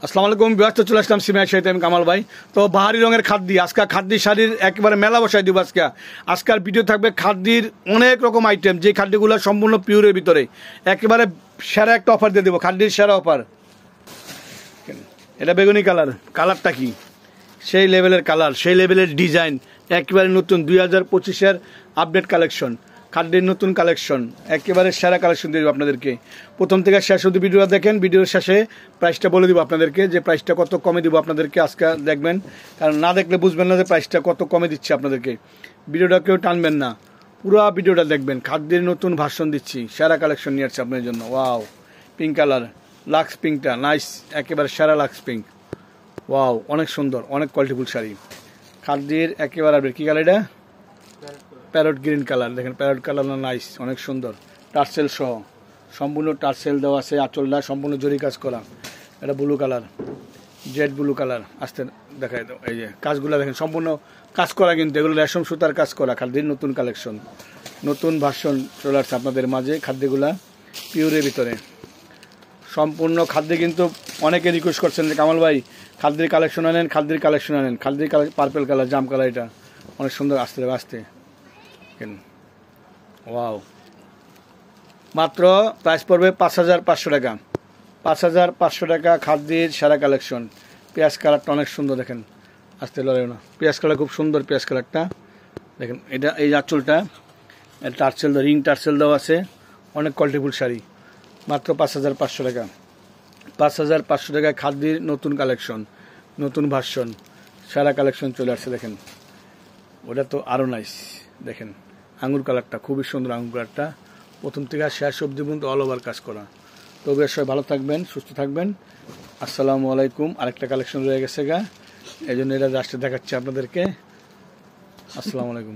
আসসালামু আলাইকুম ব্যস্ত চলে আসলাম সিমের সাথে আমি কামাল ভাই। তো বাহারি রঙের খাদ্য আজকে খাদ্য শাড়ির একেবারে মেলা বসাই দিব। আজকাল ভিডিও থাকবে খাদ্যের অনেক রকম আইটেম, যে খাদ্যগুলো সম্পূর্ণ পিওরের ভিতরে একেবারে সেরা একটা অফার দিয়ে দেবো, খাদ্যের সেরা অফার। এটা বেগুনি কালার, কালারটা কি সেই লেভেলের কালার, সেই লেভেলের ডিজাইন, একেবারে নতুন 2025-এর আপডেট কালেকশন, খাদ্যের নতুন কালেকশন, একেবারে সেরা কালেকশন দিয়ে দেবো আপনাদেরকে। প্রথম থেকে শেষ অবধি ভিডিওটা দেখেন, ভিডিওর শেষে প্রাইসটা বলে দিব আপনাদেরকে, যে প্রাইসটা কত কমে দিব আপনাদেরকে আজকে দেখবেন, কারণ না দেখলে বুঝবেন না যে প্রাইসটা কত কমে দিচ্ছে আপনাদেরকে। ভিডিওটা কেউ টানবেন না, পুরো ভিডিওটা দেখবেন। খাদ্যের নতুন ভার্সন দিচ্ছি, সেরা কালেকশন নিয়ে আসছে আপনাদের জন্য। ওয়াও, পিঙ্ক কালার, লাক্স পিঙ্কটা নাইস, একেবারে সেরা লাক্স পিঙ্ক। ওয়াও, অনেক সুন্দর, অনেক কোয়ালিটিফুল শাড়ি। খাদ্যের একেবারে কী কালার এটা? প্যারট গ্রিন কালার, দেখেন প্যারট কালার না, নাইস, অনেক সুন্দর। টার্সেল সহ সম্পূর্ণ টার্সেল দেওয়া আছে, আঁচলটা সম্পূর্ণ জরি কাজ করা। এটা blue colour, Z blue colour. আসতে দেখাই দাও, এই যে কাজগুলো দেখেন সম্পূর্ণ কাজ করা, কিন্তু এগুলো রেশম সুতার কাজ করা। খাদ্যের নতুন কালেকশন, নতুন ভার্সন চলে আসছে আপনাদের মাঝে। খাদ্যগুলা পিওরের ভিতরে সম্পূর্ণ খাদ্যে, কিন্তু অনেকে রিকোয়েস্ট করছেন যে কামাল ভাই খাদ্যের কালেকশন আনেন, খাদ্যের কালেকশন আনেন। খাদ্যের কালার পার্পেল কালার, জাম কালার, এটা অনেক সুন্দর। আসতে আসতে ওয়াও, মাত্র প্রাইস পড়বে 5500 টাকা। 5500 টাকা খাদ্যের সেরা কালেকশন। পেঁয়াজ কালারটা অনেক সুন্দর, দেখেন আসতে লড়াই না, পেঁয়াজ কালার খুব সুন্দর। পেঁয়াজ কালারটা দেখেন, এটা এই আঁচলটা টার্সেল, রিং টার্সেল দেওয়া আছে, অনেক কোয়ালিটিফুল শাড়ি। মাত্র 5500 টাকা। 5500 টাকায় খাদ্যের নতুন কালেকশন, নতুন ভার্সন, সেরা কালেকশন চলে আসছে। দেখেন ওটা তো আরও নাইস, দেখেন আঙুর কালারটা খুবই সুন্দর। আঙুর কালারটা প্রথম থেকে শেষ অবধি পর্যন্ত অল ওভার কাজ করা। তবে সবাই ভালো থাকবেন, সুস্থ থাকবেন। আসসালামু আলাইকুম। আরেকটা কালেকশন রয়ে গেছে গা, এই জন্য এটা জাস্ট দেখাচ্ছি আপনাদেরকে। আসসালামু আলাইকুম।